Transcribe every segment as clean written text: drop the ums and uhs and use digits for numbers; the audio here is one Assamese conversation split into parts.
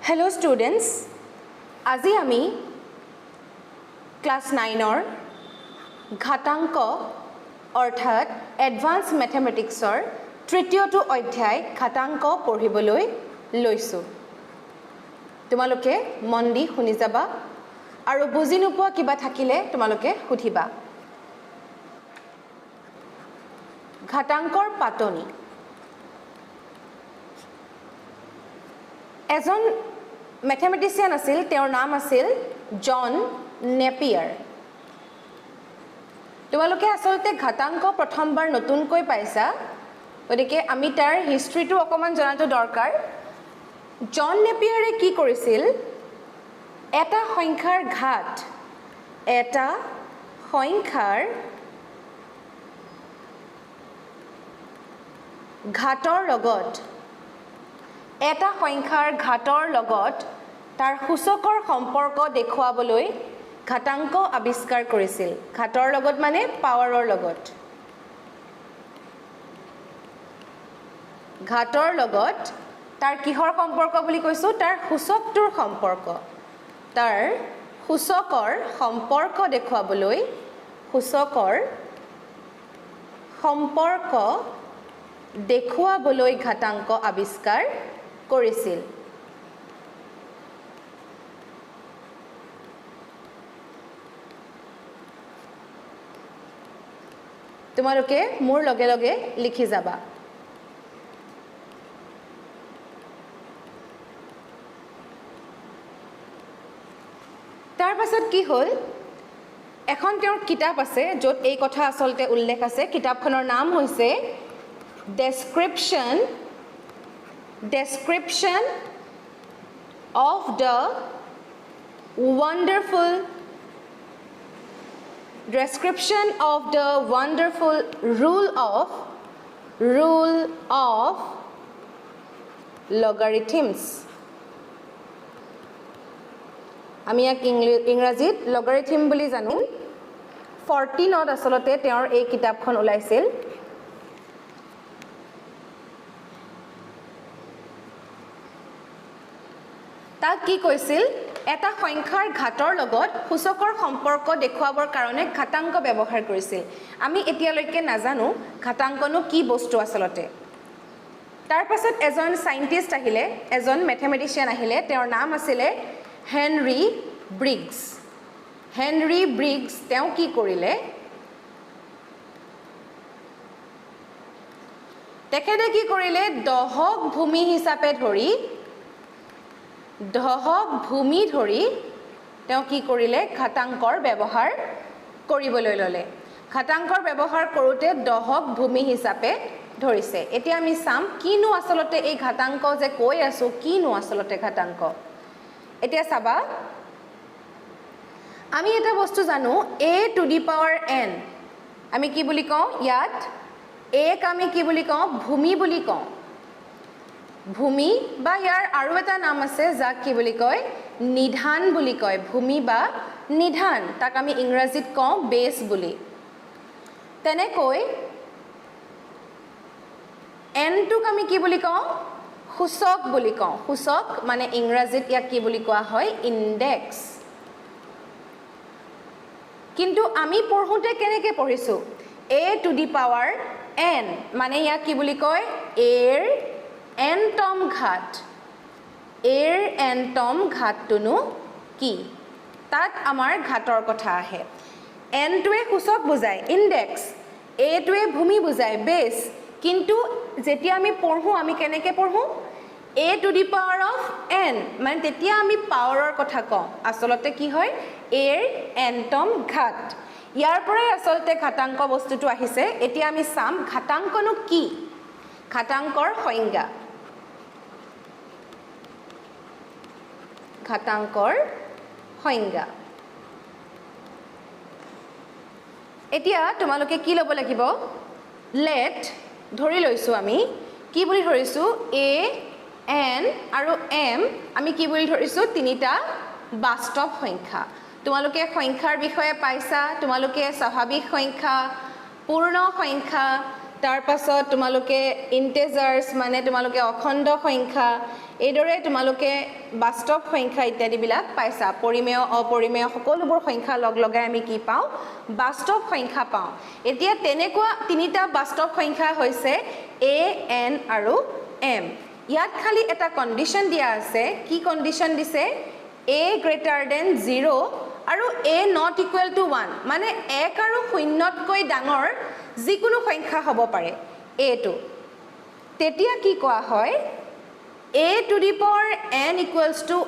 Hello students, আজি আমি ক্লাস 9 ঘাতাংক অৰ্থাৎ এডভান্স ম্যাথমেটিক্সৰ তৃতীয়টো অধ্যায় ঘাতাংক পঢ়িবলৈ লৈছো। তোমালোকে মন দি শুনি যাবা আৰু বুজি নোপোৱা কিবা থাকিলে তোমালোকে সুধিবা। ঘাতাংকৰ পাতনি এজন ম্যাথমেটিশিয়ান আছিল, তেওঁৰ নাম আছিল জন নেপিয়াৰ। তোমালোকে আসলতে ঘাতাংক প্ৰথমবাৰ নতুনকৈ পাইছা, গতিকে আমি তাৰ হিষ্ট্ৰীটো অকমান জনাটো দৰকাৰ। জন নেপিয়াৰে কি কৰিছিল, এটা সংখ্যাৰ ঘাতৰ লগত তাৰ সূচকৰ সম্পৰ্ক দেখুৱাবলৈ ঘাতাংক আৱিষ্কাৰ কৰিছিল। ঘাতৰ লগত মানে পাৱাৰৰ লগত। ঘাতৰ লগত তাৰ কিহৰ সম্পৰ্ক বুলি কৈছো, তাৰ সূচকটোৰ সম্পৰ্ক। তাৰ সূচকৰ সম্পৰ্ক দেখুৱাবলৈ ঘাতাংক আৱিষ্কাৰ কৰিছিল। তোমালোকে মোৰ লগে লগে লিখি যাবা। তাৰ পাছত কি হ'ল, এখন তেওঁৰ কিতাপ আছে য'ত এই কথা আসলতে উল্লেখ আছে। কিতাপখনৰ নাম হৈছে Description of the wonderful rule of logarithms. আমি ইয়াক ইংৰাজীত লগাৰিথম বুলি জানো। 14ত আসলতে তেওঁৰ এই কিতাপখন ওলাইছিল। তাক কি কৈছিল, এটা সংখ্যাৰ ঘাতৰ লগত সূচকৰ সম্পৰ্ক দেখুৱাবৰ কাৰণে ঘাতাংক ব্যৱহাৰ কৰিছিল। আমি এতিয়ালৈকে নাজানো ঘাতাংকনো কি বস্তু আসলতে। তাৰ পাছত এজন সাইন্টিষ্ট আহিলে, এজন ম্যাথমেটিশিয়ান আহিলে, তেওঁৰ নাম আছিলে হেনৰি ব্ৰিগছ। তেওঁ কি কৰিলে, তেখেতে কি কৰিলে, দহক ভূমি ধৰি তেওঁ কি কৰিলে, ঘাতাংকৰ ব্যৱহাৰ কৰিবলৈ ল'লে। ঘাতাংকৰ ব্যৱহাৰ কৰোঁতে দহক ভূমি হিচাপে ধৰিছে। এতিয়া আমি চাম কিনো আসলতে এই ঘাতাংক যে কৈ আছো, কিনো আসলতে ঘাতাংক। এতিয়া চাবা, আমি এটা বস্তু জানো, a⁴n আমি কি বুলি কওঁ, ইয়াত এক আমি কি বুলি কওঁ, ভূমি বুলি কওঁ। ভূমি বা ইয়াৰ আৰু এটা নাম আছে যাক কি বুলি কয়, নিধান বুলি কয়। ভূমি বা নিধান, তাক আমি ইংৰাজীত কওঁ বেছ বুলি। তেনেকৈ এনটোক আমি কি বুলি কওঁ, সূচক বুলি কওঁ। সূচক মানে ইংৰাজীত ইয়াক কি বুলি কোৱা হয়, ইনডেক্স। কিন্তু আমি পঢ়োঁতে কেনেকৈ পঢ়িছোঁ, a⁴n মানে ইয়াক কি বুলি কয়, এৰ nতম ঘাতটোনো কি, তাত আমাৰ ঘাতৰ কথা আহে। nটোৱে সূচক বুজায়, ইনডেক্স। এটোৱে ভূমি বুজায়, বেছ। কিন্তু যেতিয়া আমি পঢ়োঁ, আমি কেনেকৈ পঢ়োঁ, a⁴n মানে তেতিয়া আমি পাৱাৰৰ কথা কওঁ। আচলতে কি হয়, এৰ nতম ঘাত। ইয়াৰ পৰাই আচলতে ঘাতাংক বস্তুটো আহিছে। এতিয়া আমি চাম ঘাতাংকনো কি, ঘাতাংকৰ সংজ্ঞা। এতিয়া তোমালোকে কি ল'ব লাগিব, ধৰি লৈছোঁ আমি কি বুলি ধৰিছোঁ, a,n আৰু m আমি কি বুলি ধৰিছোঁ, তিনিটা বাস্তৱ সংখ্যা। তোমালোকে সংখ্যাৰ বিষয়ে পাইছা, তোমালোকে স্বাভাৱিক সংখ্যা, পূৰ্ণ সংখ্যা, তাৰ পাছত তোমালোকে ইন্টিজাৰ্স মানে তোমালোকে অখণ্ড সংখ্যা এইদৰে তোমালোকে বাস্তৱ সংখ্যা ইত্যাদি বিলাক পাইছা পৰিমেয় অপৰিমেয় সকলোবোৰ সংখ্যা লগ লগাই আমি কি পাও বাস্তৱ সংখ্যা পাও এতিয়া তেনেকুৱা তিনিটা বাস্তৱ সংখ্যা হৈছে a n আৰু m ইয়াত খালি এটা কন্ডিশন দিয়া আছে কি কন্ডিশন দিছে a greater than 0 আৰু a not equal to 1 মানে 1 আৰু 0 তকৈ ডাঙৰ যিকোনো সংখ্যা হ'ব পাৰে a টো তেতিয়া কি কোৱা হয় a to the power n equals to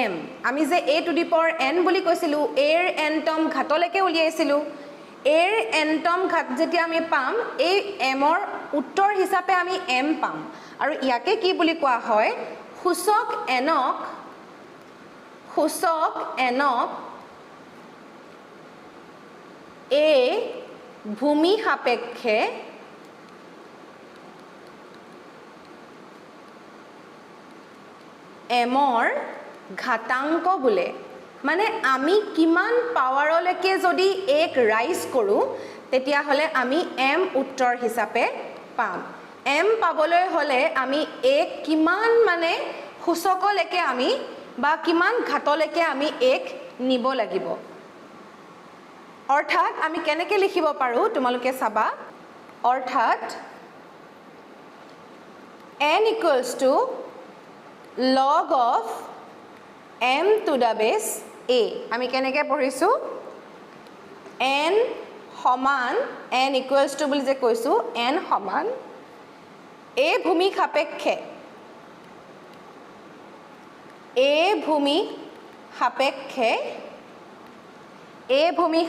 m আমি যে a to the power n বুলি কৈছিলো a ৰ n তম ঘাতলৈকে উলিয়াইছিলো a ৰ n তম ঘাত যেতিয়া আমি পাম এই m ৰ উত্তৰ হিচাপে আমি m পাম আৰু ইয়াকে কি বুলি কোৱা হয় সূচক nক a ভূমি সাপেক্ষে এমৰ ঘাতাংক বোলে মানে আমি কিমান পাৱাৰলৈকে যদি এক ৰাইজ কৰো তেতিয়া হলে আমি m উত্তৰ হিচাপে পাম m পাবলৈ হলে আমি এক কিমান মানে সূচকলৈকে আমি বা কিমান ঘাতলৈকে আমি এক নিব লাগিব অৰ্থাৎ আমি কেনেকৈ লিখিব পাৰো তোমালোকে চাবা অৰ্থাৎ n equals to log of m to the base a আমি কেনেকৈ পঢ়িছো n সমান n equals to বুলি যে কৈছো n সমান a ভূমি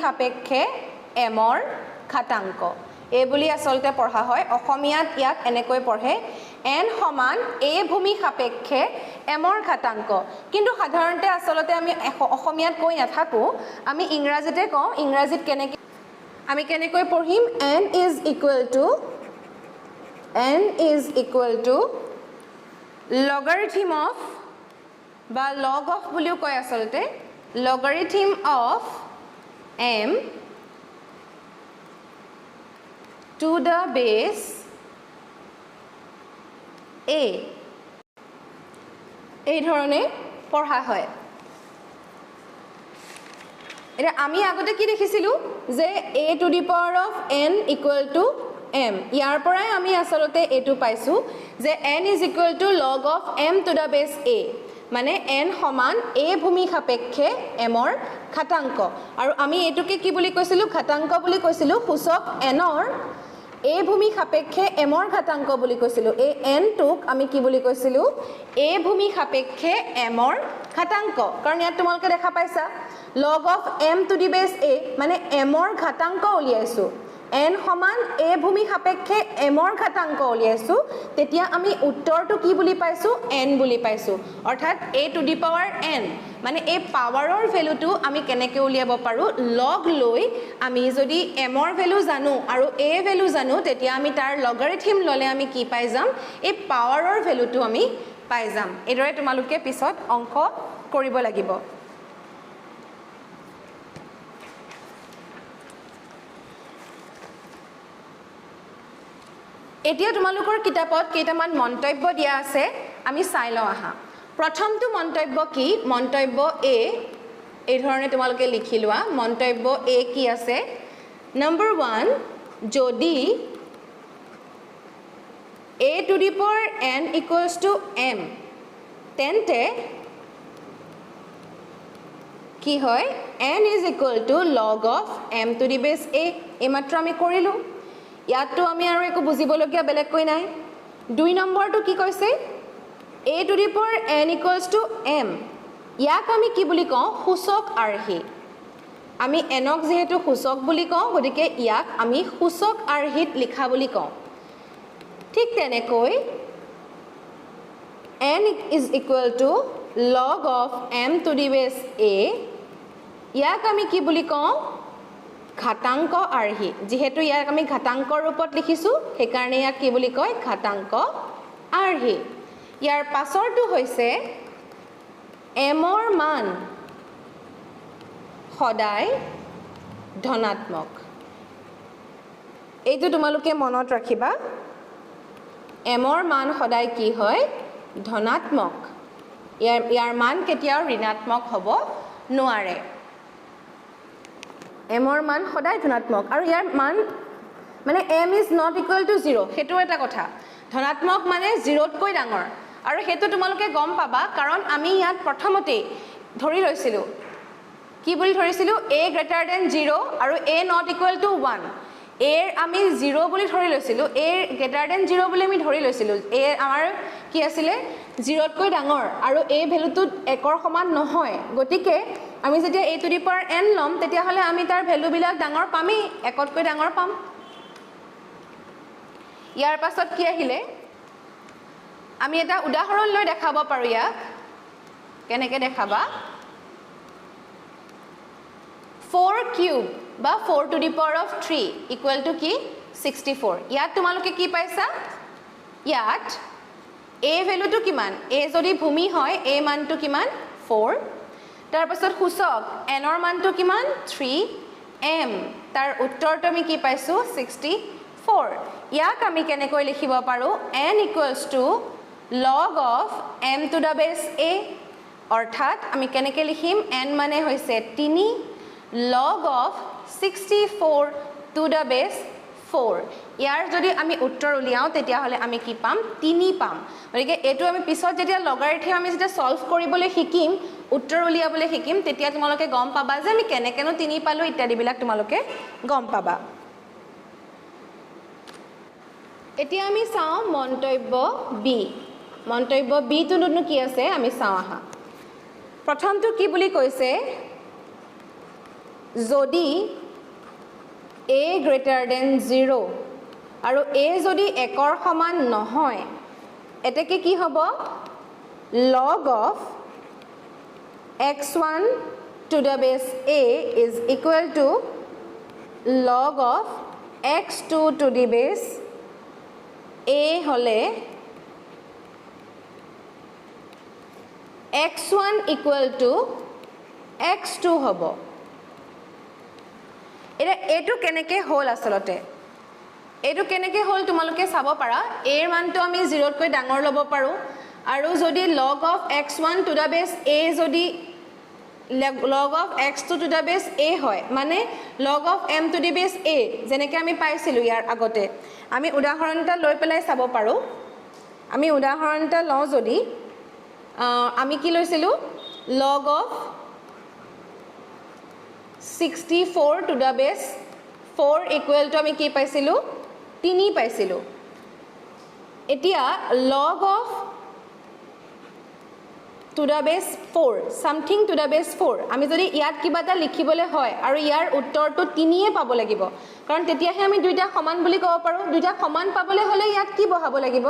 সাপেক্ষে m ৰ ঘাতাংক a বুলি আসলতে পঢ়া হয় অসমীয়াত ইয়াক এনেকৈ পঢ়ে n সমান a ভূমি সাপেক্ষে m ৰ ঘাতাংক কিন্তু সাধাৰণতে আসলতে আমি অসমীয়াত কৈ নাথাকো আমি ইংৰাজীতে কওঁ ইংৰাজীত আমি কেনেকৈ পঢ়িম n is equal to logarithm of বা log of বুলিও কয় আসলতে logarithm of m to the base a এই ধৰণে পঢ়া হয় এটা আমি আগতে কি দেখিছিলো যে a to the power of n equal to m ইয়াৰ পৰাই আমি আসলতে এটো পাইছো যে n is equal to log of m to the base a মানে n সমান a ভূমি সাপেক্ষে m ৰ ঘাতাংক আৰু আমি এটোকে কি বুলি কৈছিলো ঘাতাংক বুলি কৈছিলো সূচক n ৰ a ভূমি সাপেক্ষে m ৰ ঘাতাংক বুলি কৈছিলো এই n টোক আমি কি বুলি কৈছিলো a ভূমি সাপেক্ষে m ৰ ঘাতাংক কাৰণ ইয়াত তোমালোকে দেখা পাইছা log of m to the base a মানে m ৰ ঘাতাংক উলিয়াইছো n সমান a ভূমি সাপেক্ষে m ৰ ঘাতাংক উলিয়াইছো তেতিয়া আমি উত্তৰটো কি বুলি পাইছো n বুলি পাইছো অৰ্থাৎ a to the power n মানে এই পাৱাৰৰ ভ্যালুটো আমি কেনেকৈ উলিয়াব পাৰো লগ লৈ আমি যদি m ৰ ভ্যালু জানো আৰু a ভ্যালু জানো তেতিয়া আমি তাৰ লগাৰিথম ললে আমি কি পাই যাম এই পাৱাৰৰ ভ্যালুটো আমি পাই যাম এদৰে তোমালোকে পিছত অংক কৰিব লাগিব এতিয়া তোমালোকৰ কিতাপত কেইটামান মন্তব্য দিয়া আছে আমি চাই লওঁ আহা প্ৰথমটো মন্তব্য কি মন্তব্য এ এই ধৰণে তোমালোকে লিখি লোৱা মন্তব্য এ কি আছে নম্বৰ 1 যদি a to the power n equals to m তেন্তে কি হয় n is equal to log of m to the base a এইমাত্ৰ আমি কৰিলো ইয়াতো আমি আৰু একো বুজিবলগীয়া বেলেগ কৈ নাই 2 নম্বৰটো কি কৈছে a to the power n equals to m ইয়াক আমি কি বুলি কওঁ সূচক আৰ্হি আমি nক যেহেতু সূচক বুলি কওঁ গতিকে ইয়াক আমি সূচক আৰ্হিত লিখা বুলি কওঁ ঠিক তেনেকৈ n is equal to log of m to the base a ইয়াক আমি কি বুলি কওঁ ঘাতাংক আৰ্হি যেহেতু ইয়াক আমি ঘাতাংকৰ ৰূপত লিখিছো সেই কাৰণে ইয়াক কি বুলি কয় ঘাতাংক আৰ্হি ইয়াৰ পাছৰটো হৈছে m ৰ মান সদায় ধনাত্মক এইটো তোমালোকে মনত ৰাখিবা এমৰ মান সদায় কি হয় ধনাত্মক ইয়াৰ মান কেতিয়াও ঋণাত্মক হ'ব নোৱাৰে এমৰ মান সদায় ধনাত্মক আৰু ইয়াৰ মান মানে m is not equal to 0 হেতু এটা কথা ধনাত্মক মানে 0 তকৈ ডাঙৰ আৰু হেতু তোমালোকে গম পাবা কাৰণ আমি ইয়াত প্ৰথমতে ধৰি লৈছিলো কি বুলি ধৰিছিলো a greater than 0 আৰু a not equal to 1 a আমি 0 বুলি ধৰি লৈছিলো a greater than 0 বুলি আমি ধৰি লৈছিলো a আমাৰ কি আছিল 0 তকৈ ডাঙৰ আৰু a ভ্যালুটো 1 ৰ সমান নহয় গতিকে আমি যেতিয়া a to the power n লম তেতিয়া হলে আমি তাৰ ভ্যালু বিলাক ডাঙৰ পামি 1 তকৈ ডাঙৰ পাম ইয়াৰ পাছত কি আহিলে আমি এটা উদাহৰণ লৈ দেখাব পাৰো ইয়াক কেনেকৈ দেখাবা 4 কিউব বা 4 to the power of 3 equal to কি 64 ইয়াত তোমালোকে কি পাইছা ইয়াত a ভ্যালুটো কিমান a যদি ভূমি হয় a মানটো কিমান 4 তাৰ পাছত সূচক n ৰ মানটো কিমান 3m তাৰ উত্তৰটো আমি কি পাইছো 64 ইয়াক আমি কেনেকৈ লিখিব পাৰো n equals to log of m to the base a অৰ্থাৎ আমি কেনেকৈ লিখিম n মানে হৈছে 3 log of 64 to the base 4 ইয়াৰ যদি আমি উত্তৰ উলিয়াও তেতিয়া হলে আমি কি পাম 3 পাম গতিকে এটো আমি পিছত যেতিয়া লগাৰিথম আমি যেতিয়া সলভ কৰিবলৈ শিকিম উত্তৰ উলিয়াবলৈ শিকিম তেতিয়া তোমালোকে গম পাবা যে আমি কেনেকেনো 3 পালো ইত্যাদি বিলাক তোমালোকে গম পাবা এতিয়া আমি চাও মন্তব্য বি টোনো কি আছে আমি চাও আহা প্ৰথমটো কি বুলি কৈছে যদি a greater than 0 আৰু a যদি 1 ৰ সমান নহয় এতেকে কি হ'ব log of x1 to the base a is equal to log of x2 to the base a হলে x1 equal to x2 হ'ব এটো কেনেকে হল আসলতে এটো কেনেকে হল তোমালোকে চাব পাৰা a এৰ মানটো আমি 0 তকৈ ডাঙৰ লব পাৰো আৰু যদি log of x1 to the base a যদি log of x2 to the base a হয় মানে log of m to the base a যেনেকৈ আমি পাইছিলো ইয়াৰ আগতে আমি উদাহৰণটা লৈ পেলাই চাব পাৰো আমি উদাহৰণটা লও যদি আমি কি লৈছিলো log of 64 to the base 4 equal to আমি কি পাইছিলো 3 পাইছিলো এতিয়া log of to the base 4 something to the base 4 আমি যদি ইয়াত কিবাটা লিখিবলে হয় আৰু ইয়াৰ উত্তৰটো 3 এ পাব লাগিব কাৰণ তেতিয়াহে আমি দুইটা সমান বুলি ক'ব পাৰো দুইটা সমান পাবলে হলে ইয়াত কি বহাব লাগিব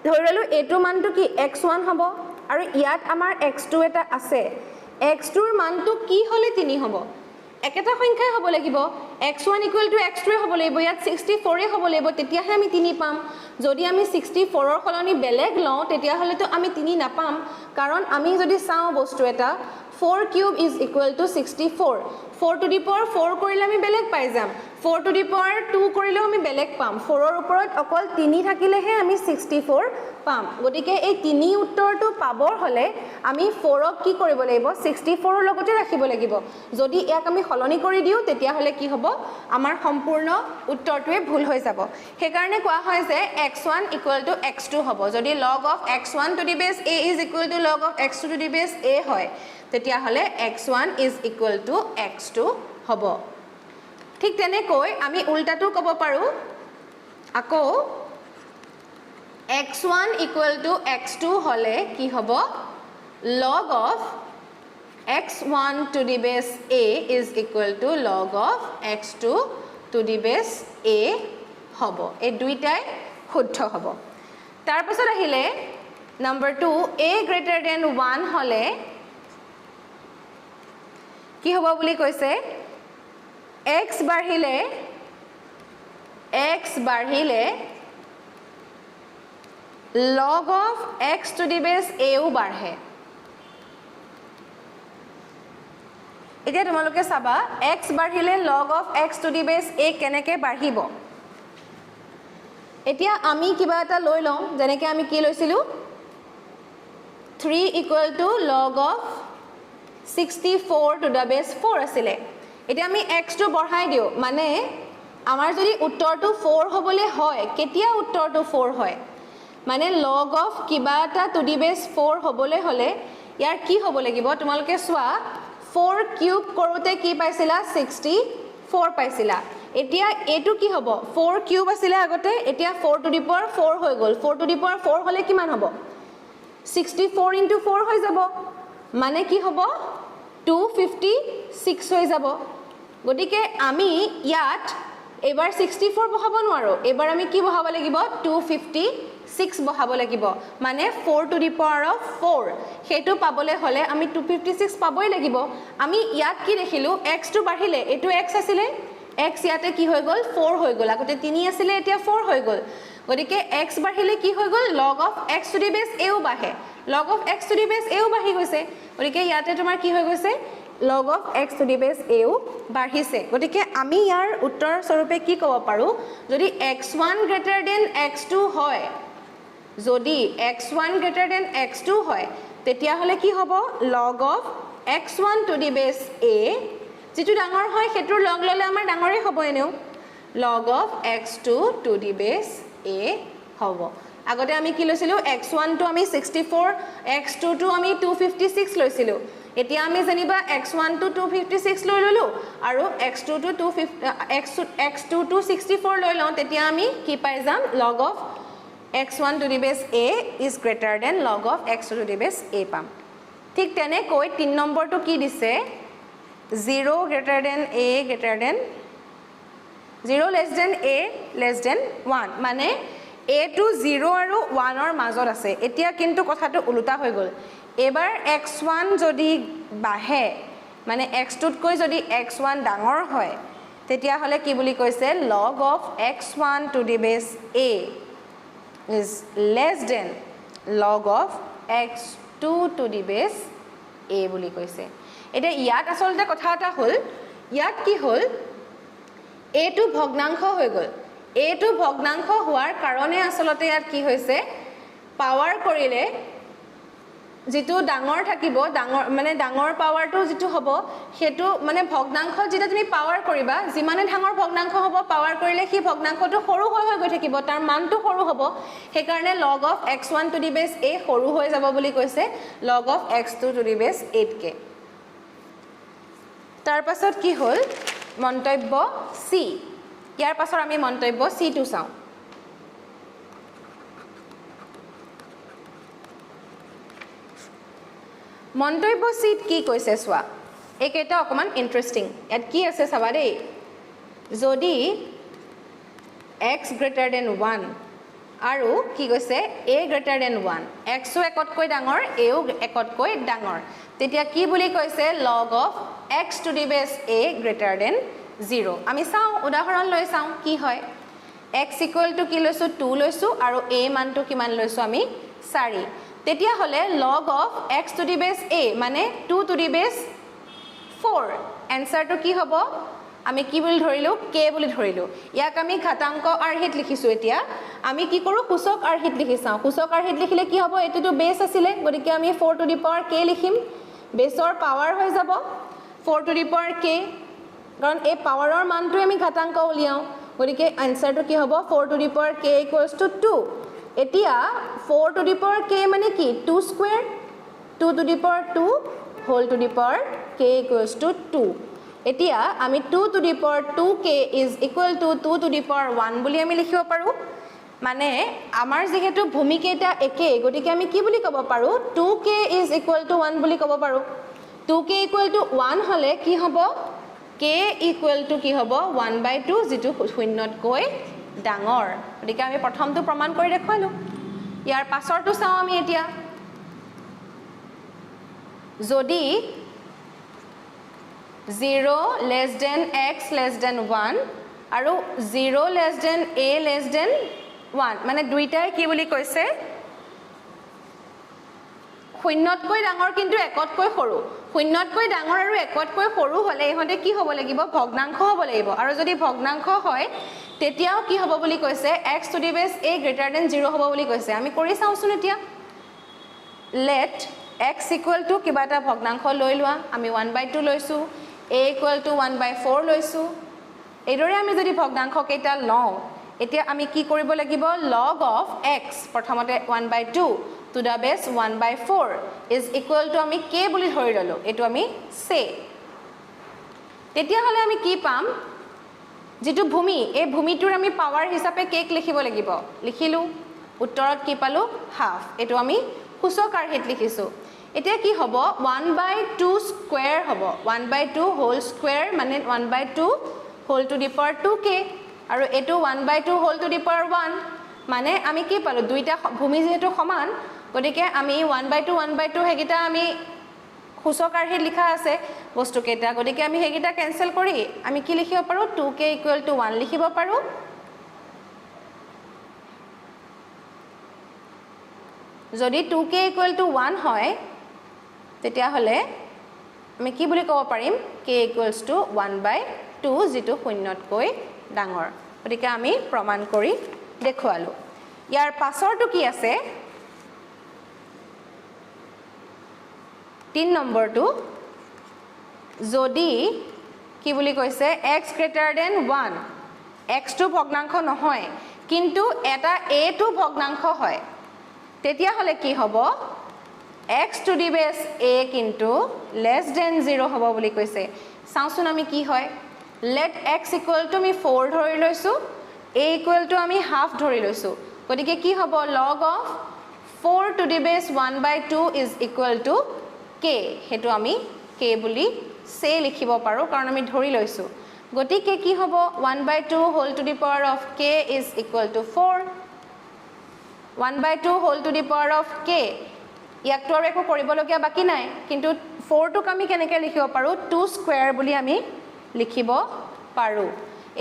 ধৰিলো এটো মানটো কি x1 হ'ব আৰু ইয়াত আমাৰ x2 এটা আছে x2 ৰ মানটো কি হলে 3 হ'ব একেটা সংখ্যাই হ'ব লাগিব x1 equal to x2 হ'ব লাগিব ইয়াত 64 এ হ'ব লাগিব তেতিয়াহে আমি 3 পাম যদি আমি 64 ৰ খলনি বেলেগ লওঁ তেতিয়া হলে তো আমি 3 নাপাম কাৰণ আমি যদি চাও বস্তু এটা 4 cube is equal to 64 4 to the power 4 কৰিলে আমি বেলেগ পাই যাম 4 to the power 2 কৰিলেও আমি বেলেগ পাম 4 ৰ ওপৰত অকল 3 থাকিলেহে আমি 64 পাম গতিকে এই 3 উত্তৰটো পাবৰ হলে আমি 4 ক কি কৰিব লাগিব 64 ৰ লগতে ৰাখিব লাগিব যদি ইয়াক আমি খলনি কৰি দিও তেতিয়া হলে কি হ'ব আমাৰ সম্পূৰ্ণ উত্তৰটোৱে ভুল হৈ যাব সেই কাৰণে কোৱা হয় যে x1 equal to x2 হ'ব যদি log of x1 to the base a is equal to log of x2 to the base a হয় তেতিয়া হলে x1 is equal to x2 হ'ব ঠিক তেনেকৈ আমি উল্টাটো ক'ব পাৰো আকৌ x1 equal to x2 হলে কি হ'ব log of x1 to the base a is equal to log of x2 to the base a হ'ব এই দুইটাই শুদ্ধ হ'ব তাৰ পাছত আহিলে নম্বৰ 2 a greater than 1 হলে কি হ'ব বুলি কৈছে x বাঢ়িলে log of x to the base a ও বাঢ়ে এতিয়া তোমালোকে চাবা x বাঢ়িলে log of x to the base a কেনেকৈ বাঢ়িব এতিয়া আমি কিবা এটা লৈ লওঁ যেনেকৈ আমি কি লৈছিলোঁ 3 equal to log of 64 to the base 4 আছিলে এতিয়া আমি x টো বঢ়াই দিও মানে আমাৰ যদি উত্তৰটো 4 হ'বলে হয় কেতিয়া উত্তৰটো 4 হয় মানে log of কিবা এটা to the base 4 হ'বলে হলে ইয়াৰ কি হ'ব লাগিব তোমালোকে চোৱা 4 কিউব কৰোতে কি পাইছিলা 64 পাইছিলা এতিয়া এটো কি হ'ব 4 কিউব আছিল আগতে এতিয়া 4 to the power 4 হৈ গল 4 to the power 4 হলে কিমান হ'ব 64 into 4 হৈ যাব মানে কি হ'ব 256 হৈ যাব গটিকে আমি ইয়াত এবাৰ 64 বহাব নোৱাৰো এবাৰ আমি কি বহাব লাগিব 256 বহাব লাগিব মানে 4 to the power of 4 হেতু পাবলে হলে আমি 256 পাবই লাগিব আমি ইয়াত কি দেখিলো x টো বাঢ়িলে এটো x আছিল x ইয়াতে কি হৈ গল 4 হৈ গল আগতে 3 আছিল এতিয়া 4 হৈ গল গটিকে x বাঢ়িলে কি হৈ গল log of x to the base a ও বাঢ়ে log of x to the base a ও বাঢ়ি গৈছে গটিকে ইয়াতে তোমাৰ কি হৈ গৈছে log of x to the base a ও বাঢ়িছে গটিকে আমি ইয়াৰ উত্তৰ স্বৰূপে কি ক'ব পাৰো যদি x1 greater than x2 হয় যদি x1 greater than x2 হয় তেতিয়া হলে কি হ'ব log of x1 to the base a যেটো ডাঙৰ হয় হেতুৰ লগ ললে আমাৰ ডাঙৰে হ'ব এনেও log of x2 to the base a হ'ব আগতে আমি কি লৈছিলো x1 টো আমি 64 x2 টো আমি 256 লৈছিলো এতিয়া আমি জানিবা x1 টো 256 লৈ ললো আৰু x2 টো 250 x2 টো 64 লৈ লওঁ তেতিয়া আমি কি পাই যাম log of x1 to the base a is greater than log of x2 to the base a পাম ঠিক তেনেকৈ 3 নম্বৰটো কি দিছে 0 greater than a greater than 0 less than a less than 1 মানে a to 0 আৰু 1 ৰ মাজত আছে এতিয়া কিন্তু কথাটো উল্টা হৈ গল এবাৰ x1 যদি বাঢ়ে মানে x2 তকৈ যদি x1 ডাঙৰ হয় তেতিয়া হলে কি বুলি কৈছে log of x1 to the base a is less than log of x2 to the base a বুলি কৈছে এটা ইয়াত আসলতে কথা এটা হল ইয়াত কি হল a টো ভগ্নাংশ হৈ গল a টো ভগ্নাংশ হোৱাৰ কাৰণে আসলতে ইয়াত কি হৈছে পাৱাৰ কৰিলে যেটো ডাঙৰ থাকিব ডাঙৰ মানে ডাঙৰ পাৱাৰটো যেটো হ'ব হেতু মানে ভগ্নাংশ যেটা তুমি পাৱাৰ কৰিবা যিমানে ডাঙৰ ভগ্নাংশ হ'ব পাৱাৰ কৰিলে কি ভগ্নাংশটো সৰু হৈ গৈ থাকিব তাৰ মানটো সৰু হ'ব সেই কাৰণে log of x1 to the base a সৰু হৈ যাব বুলি কৈছে log of x2 to the base 8 কে তাৰ পাছত কি হল মন্তব্য c ইয়াৰ পাছত আমি মন্তব্য c টো চাও মন্তব্য সিট কি কৈছে সোৱা একেটা অকমান ইন্টারেস্টিং এত কি আছে চাবা দেই যদি x greater than 1 আৰু কি কৈছে a greater than 1 x ও একতকৈ ডাঙৰ a ও একতকৈ ডাঙৰ তেতিয়া কি বুলি কৈছে log of x to the base a greater than 0 আমি চাও উদাহৰণ লৈ চাও কি হয় x equal to কি লৈছো 2 লৈছো আৰু a মানটো কিমান লৈছো আমি 4 তেতিয়া হলে log of x to the base a মানে 2 to the base 4 answer to কি হ'ব আমি কি বুলি ধৰিলো k বুলি ধৰিলো ইয়াক আমি ঘাতাংক আৰ্হিত লিখিছো এতিয়া আমি কি কৰো সূচক আৰ্হিত লিখিছাও সূচক আৰ্হিত লিখিলে কি হ'ব এটো বেস আছিলে গতিকে আমি 4 to the power k লিখিম বেসৰ পাৱাৰ হৈ যাব 4 to the power k কাৰণ এই পাৱাৰৰ মানটো আমি ঘাতাংক উলিয়াও গতিকে আনসাৰটো কি হ'ব 4 to the power k equals to 2 এতিয়া 4 to the power k মানে কি 2 square 2 to the power 2 whole to the power k equals to 2 এতিয়া আমি 2 to the power 2k is equal to 2 to the power 1 বুলি আমি লিখিব পাৰো মানে আমাৰ যেহেতু ভূমিকেটা একে গতিকে আমি কি বুলি ক'ব পাৰো 2k is equal to 1 বুলি ক'ব পাৰো 2k equal to 1 হলে কি হ'ব k equal to কি হ'ব 1/2 যেটো শূন্যতকৈ ডাঙৰ গতিকে আমি প্ৰথমটো প্ৰমাণ কৰি দেখালো ইয়াৰ পাছৰটো চাও আমি এতিয়া যদি 0 less than x less than 1 আৰু 0 less than a less than 1 মানে দুইটাই কি বুলি কৈছে শূন্যতকৈ ডাঙৰ কিন্তু একতকৈ সৰু শূন্যতকৈ ডাঙৰ আৰু একতকৈ সৰু হলে ইহঁতে কি হ'ব লাগিব ভগ্নাংশ হ'ব লাগিব আৰু যদি ভগ্নাংশ হয় তেতিয়াও কি হ'ব বুলি কৈছে x to the base a greater than 0 হ'ব বুলি কৈছে আমি কৰি চাওচোন এতিয়া let x equal to কিবা এটা ভগ্নাংশ লৈ লোৱা আমি 1/2 লৈছো a equal to 1/4 লৈছো এইদৰে আমি যদি ভগ্নাংশ কেইটা লওঁ এতিয়া আমি কি কৰিব লাগিব log of x প্ৰথমতে 1/2 to the base 1/4 is equal to আমি k বুলি ধৰি ললো এটো আমি say তেতিয়া হলে আমি কি পাম যেটো ভূমি এই ভূমিটোৰ আমি পাৱাৰ হিচাপে k লিখিব লাগিব লিখিলো উত্তৰত কি পালো হাফ এটো আমি সূচক আৰ্হিত লিখিছো এতিয়া কি হ'ব 1/2 স্কয়াৰ হ'ব 1/2 হোল স্কয়াৰ মানে 1/2 whole to the power 2k আৰু এটো 1/2 হোল টু দি পাৱাৰ 1 মানে আমি কি পালো দুইটা ভূমি যেহেতু সমান গতিকে আমি 1/2 হেগিটা আমি সূচক আৰ্হিত লিখা আছে বস্তু কেইটা গতিকে আমি হেগিটা কেনসেল কৰি আমি কি লিখিব পাৰো 2k = 1 লিখিব পাৰো যদি 2k = 1 হয় তেতিয়া হলে আমি কি বুলি ক'ব পাৰিম k = 1/2 যেটো শূন্যতকৈ ডাঙৰ গতিকে আমি প্ৰমাণ কৰি দেখুৱালো ইয়াৰ পাছৰটো কি আছে 3 নম্বৰটো যদি কি বুলি কৈছে x greater than 1 x টো ভগ্নাংশ নহয় কিন্তু এটা a টো ভগ্নাংশ হয় তেতিয়া হলে কি হ'ব x to the base a কিন্তু less than 0 হ'ব বুলি কৈছে চাওচোন আমি কি হয় let x equal to আমি 4 ধৰি লৈছো a equal to আমি হাফ ধৰি লৈছো গতিকে কি হ'ব log of 4 to the base 1/2 is equal to k হেতু আমি k বুলি say লিখিব পাৰো কাৰণ আমি ধৰি লৈছো গতিকে কি হ'ব 1/2 whole to the power of k is equal to 4 1/2 whole to the power of k ইয়াকটো আৰু একো কৰিবলগীয়া বাকি নাই কিন্তু 4 টোক আমি কেনেকৈ লিখিব পাৰো 2 স্কয়াৰ বুলি আমি লিখিব পাৰো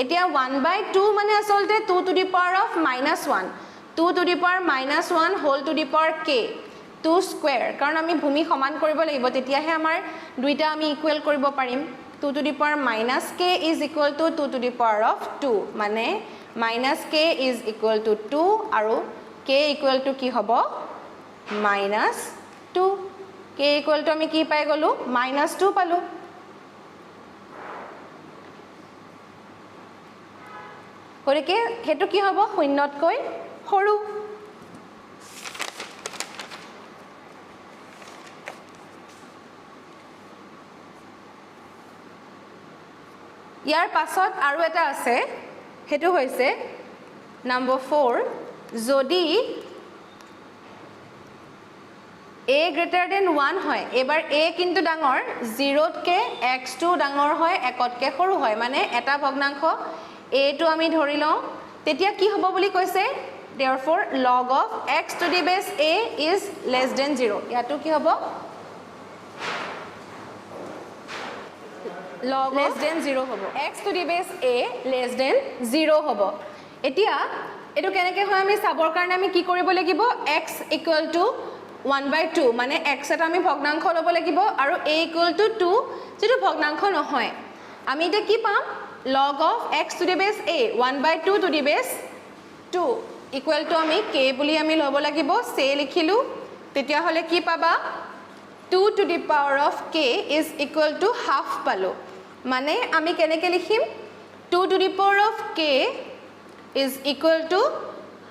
এতিয়া 1/2 মানে আসলতে 2 to the power of -1 2 to the power -1 whole to the power k 2 square কাৰণ আমি ভূমি সমান কৰিব লাগিব তেতিয়াহে আমাৰ দুইটা আমি ইকুৱেল কৰিব পাৰিম 2 to the power -k is equal to 2 to the power of 2 মানে -k is equal to 2 আৰু k equal to কি হ'ব -2 k equal to আমি কি পাই গলো -2 পালো গতিকে হেতু কি হ'ব শূন্যতকৈ সৰু ইয়াৰ পাছত আৰু এটা আছে হেতু হৈছে নম্বৰ 4 যদি a greater than 1 হয় এবাৰ a কিন্তু ডাঙৰ 0 তকে x টো ডাঙৰ হয় একতকে সৰু হয় মানে এটা ভগ্নাংশ a টো আমি ধৰি লওঁ তেতিয়া কি হ'ব বুলি কৈছে therefore log of x to the base a is less than 0 ইয়াটো কি হ'ব log less than 0 হ'ব x to the base a less than 0 হ'ব এতিয়া এটো কেনেকৈ হয় আমি চাবৰ কাৰণে আমি কি কৰিব লাগিব x equal to 1/2 মানে x এটা আমি ভগ্নাংশ ল'ব লাগিব আৰু a equal to 2 যেটো ভগ্নাংশ নহয় আমি এটা কি পাম log of x to the base a 1/2 to the base 2 equal to আমি k বুলি আমি ল'ব লাগিব say লিখিলো তেতিয়া হলে কি পাবা 2 to the power of k is equal to half পালো মানে আমি কেনেকৈ লিখিম 2 to the power of k is equal to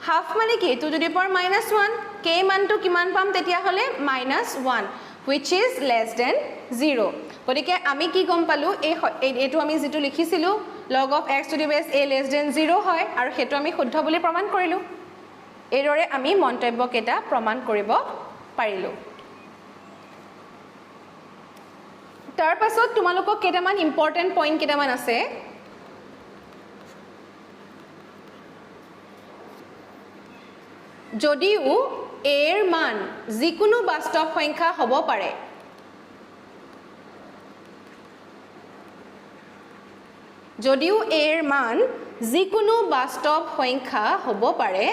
half মানে কি 2 to the power -1 k মানটো কিমান পাম তেতিয়া হলে -1 which is less than 0 গতিকে আমি কি গম পালো এটো আমি যেটো লিখিছিলো log of x to the base a less than 0 হয় আৰু হেতু আমি শুদ্ধ বুলি প্ৰমাণ কৰিলো এৰৰে আমি মন্তব্য কেটা প্ৰমাণ কৰিব পাৰিলো তাৰ পাছত তোমালোকক কেটামান ইম্পৰ্টেন্ট পইণ্ট কেটামান আছে যদিও a এৰ মান যিকোনো বাস্তৱ সংখ্যা হ'ব পাৰে যদিও a এৰ মান যিকোনো বাস্তৱ সংখ্যা হ'ব পাৰে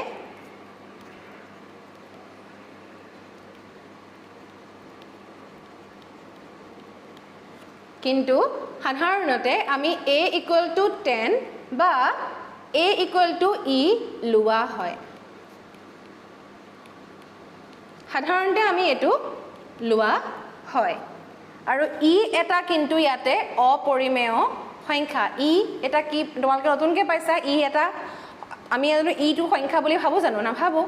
কিন্তু সাধাৰণতে আমি a equal to 10 বা a equal to e লোৱা হয় সাধাৰণতে আমি এটো লোৱা হয় আৰু ই এটা কিন্তু ইয়াতে অপৰিমেয় সংখ্যা ই এটা কি তোমালোকে নতুনকে পাইছা ই এটা আমি ই টো সংখ্যা বুলি ভাবো জানো না ভাবো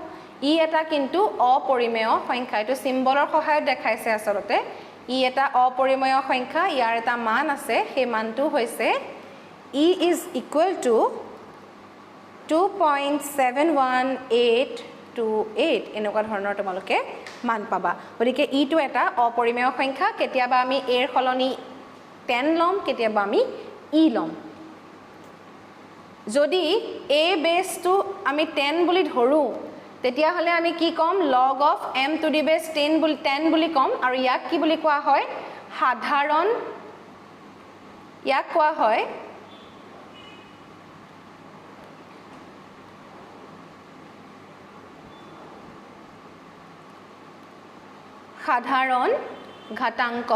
ই এটা কিন্তু অপৰিমেয় সংখ্যা এটো সিম্বলৰ সহায়ত দেখাইছে আসলতে ই এটা অপৰিমেয় সংখ্যা ইয়াৰ এটা মান আছে সেই মানটো হৈছে e is equal to 2.71828 এনেকুৱা ধৰণৰ তোমালোকে মান পাবা গতিকে ই টো এটা অপৰিমেয় সংখ্যা কেতিয়াবা আমি a ৰ সলনি 10 লম কেতিয়াবা আমি e লম যদি a বেস টু আমি 10 বুলি ধৰো তেতিয়া হলে আমি কি কম log of m to the base 10 বুলি কম আৰু ইয়াক কি বুলি কোৱা হয় সাধাৰণ ইয়াক কোৱা হয় সাধাৰণ ঘাতাংক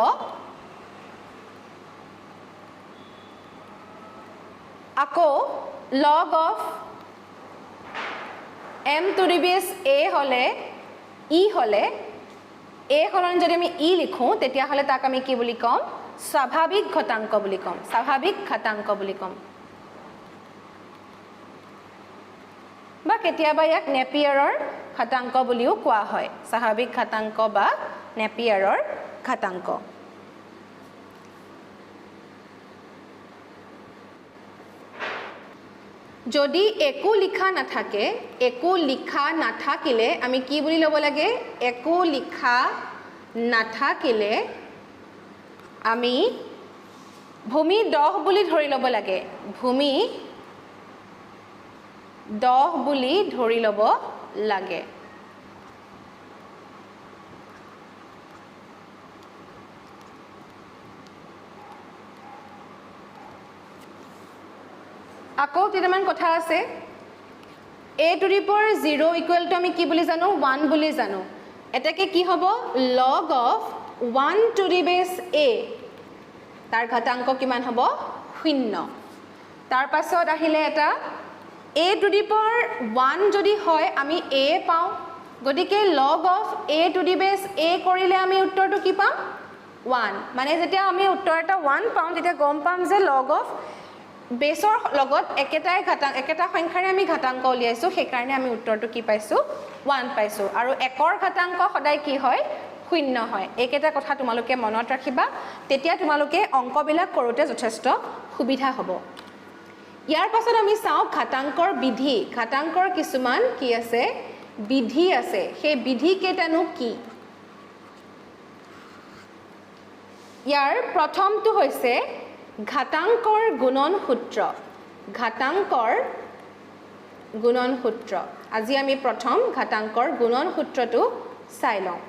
আকৌ log of m to the base a হলে e হলে a হলন যদি আমি e লিখো তেতিয়া হলে তাক আমি কি বুলি কম স্বাভাৱিক ঘাতাংক বুলি কম স্বাভাৱিক ঘাতাংক বুলি কম বা কেতিয়াবা ইয়াক নেপিয়াৰৰ ঘাতাংক বুলিও কোৱা হয় স্বাভাৱিক ঘাতাংক বা নেপিয়াৰৰ ঘাতাংক যদি একো লিখা নাথাকিলে আমি কি বুলি ল'ব লাগে একো লিখা নাথাকিলে আমি ভূমি 10 বুলি ধৰি ল'ব লাগে ভূমি 10 বুলি ধৰি ল'ব লাগে আকৌ তিনিমান কথা আছে a to the power 0 equal to আমি কি বুলি জানো 1 বুলি জানো এটাকে কি হ'ব log of 1 to the base a তাৰ ঘাতাংক কিমান হ'ব 0 তাৰ পাছত আহিলে এটা a to the power 1 যদি হয় আমি a পাও গতিকে log of a to the base a কৰিলে আমি উত্তৰটো কি পাম 1 মানে যেতিয়া আমি উত্তৰ এটা 1 পাম তেতিয়া গম পাম যে log of বেসৰ লগত একেটা সংখ্যাৰে আমি ঘাতাংক উলিয়াইছো সেই কাৰণে আমি উত্তৰটো কি পাইছো 1 পাইছো আৰু একৰ ঘাতাংক সদায় কি হয় 0 হয় একেটা কথা তোমালোকে মনত ৰাখিবা তেতিয়া তোমালোকে অংকবিলাক কৰোতে যথেষ্ট সুবিধা হ'ব ইয়াৰ পাছত আমি চাও ঘাতাংকৰ বিধি ঘাতাংকৰ কিছুমান কি আছে বিধি আছে সেই বিধি কেইটানো কি ইয়াৰ প্ৰথমটো হৈছে ঘাতাংকৰ গুণন সূত্ৰ আজি আমি প্ৰথম ঘাতাংকৰ গুণন সূত্ৰটো চাই লওঁ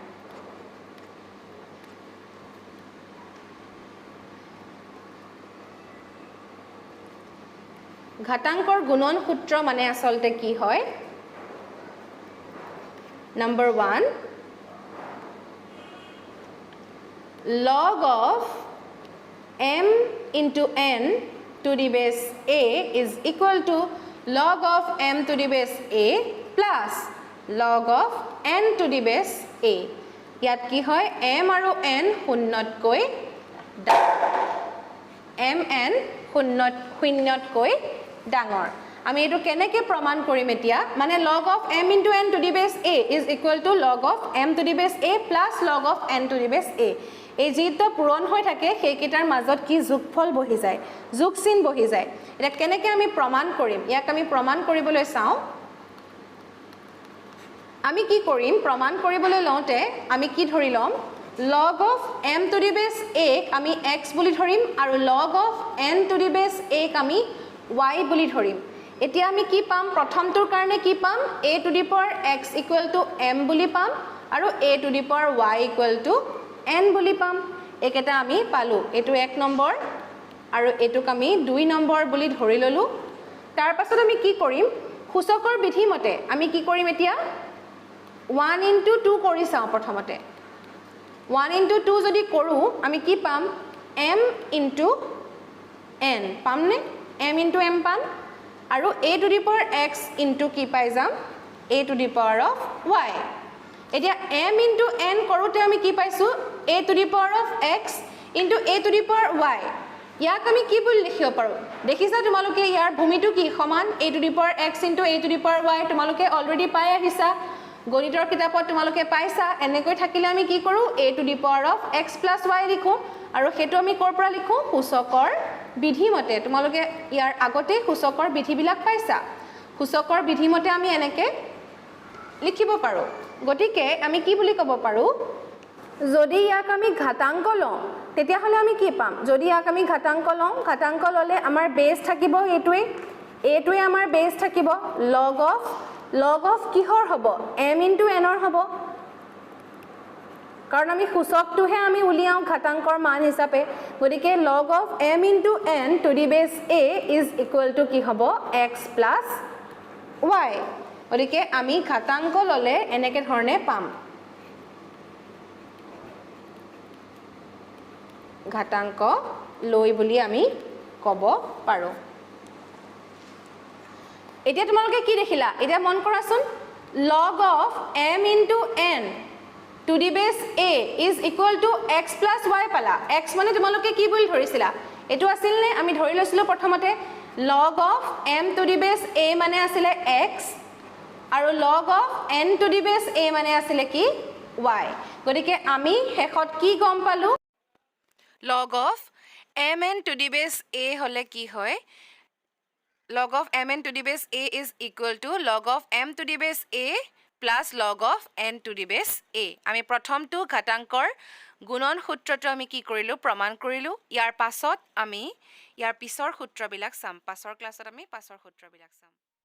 ঘাতাংকৰ গুণন সূত্ৰ মানে আসলতে কি হয় number 1 log of m into n to the base a is equal to log of m to the base a plus log of n to the base a ইয়াত কি হয় m আৰু n শূন্যতকৈ mn শূন্যতকৈ ডাঙৰ আমি এটো কেনেকৈ প্ৰমাণ কৰিম এতিয়া মানে log of m into n to the base a is equal to log of m to the base a plus log of n to the base a এই যেটা পূৰণ হৈ থাকে সেই কেটাৰ মাজত কি যোগফল বহি যায় যোগচিন বহি যায় এটা কেনেকৈ আমি প্ৰমাণ কৰিম ইয়াক আমি প্ৰমাণ কৰিবলৈ চাও আমি কি কৰিম প্ৰমাণ কৰিবলৈ লওঁতে আমি কি ধৰি লম log of m to the base a আমি x বুলি ধৰিম আৰু log of n to the base a আমি y বুলি ধৰিম এতিয়া আমি কি পাম প্ৰথমটোৰ কাৰণে কি পাম a to the power x equal to m বুলি পাম আৰু a to the power y equal to n বুলি পাম একেটা আমি পালো এটো 1 নম্বৰ আৰু এটোক আমি 2 নম্বৰ বুলি ধৰি ললো তাৰ পাছত আমি কি কৰিম সূচকৰ বিধি মতে আমি কি কৰিম এতিয়া 1 into 2 কৰি চাও প্ৰথমতে 1 into 2 যদি কৰো আমি কি পাম m into n পামনে m into m পাম আৰু a to the power x into কি পাই যাম a to the power of y এতিয়া m into n কৰোতে আমি কি পাইছো a to the power of x into a to the power y ইয়াক আমি কি বুলি লিখিব পাৰো দেখিছা তোমালোকে ইয়াৰ ভূমিটো কি সমান a to the power x into a to the power y তোমালোকে অলৰেডি পাই আহিছা গণিতৰ কিতাপত তোমালোকে পাইছা এনেকৈ থাকিলে আমি কি কৰো a to the power of x plus y লিখো আৰু হেতু আমি কৰ পৰা লিখো সূচকৰ বিধি মতে তোমালোকে ইয়াৰ আগতে সূচকৰ বিধি বিলাক পাইছা সূচকৰ বিধি মতে আমি এনেকে লিখিব পাৰো গতিকে আমি কি বুলি ক'ব পাৰো যদি ইয়াক আমি ঘাতাংক লওঁ তেতিয়া হলে আমি কি পাম যদি ইয়াক আমি ঘাতাংক লওঁ ঘাতাংক ললে আমাৰ বেস থাকিব এটোৱে আমাৰ বেস থাকিব log of কিহৰ হ'ব m into n ৰ হ'ব কাৰণ আমি সূচকটোহে আমি উলিয়াও ঘাতাংকৰ মান হিচাপে গতিকে log of m into n to the base a is equal to কি হ'ব x plus y গতিকে আমি ঘাতাংক ললে এনেকে ধৰণে পাম ঘাতাংক লৈ বুলি আমি ক'ব পাৰো এতিয়া তোমালোকে কি দেখিলা এতিয়া মন কৰাচোন log of m into n to the base a is equal to x plus y পালা x মানে তোমালোকে কি বুলি ধৰিছিলা এটো আছিল নে আমি ধৰি লৈছিলো প্ৰথমতে log of m to the base a মানে আছিল x আৰু log of n to the base a মানে আছিল কি y গতিকে আমি হেখত কি গম পালো log of mn to the base a হলে কি হয় log of mn to the base a is equal to log of m to the base a plus log of n to the base a আমি প্ৰথমটো ঘাতাংকৰ গুণন সূত্ৰটো আমি কি কৰিলো প্ৰমাণ কৰিলো ইয়াৰ পাছত আমি ইয়াৰ পিছৰ সূত্ৰবিলাক চাম পাছৰ ক্লাছত আমি পাছৰ সূত্ৰবিলাক চাম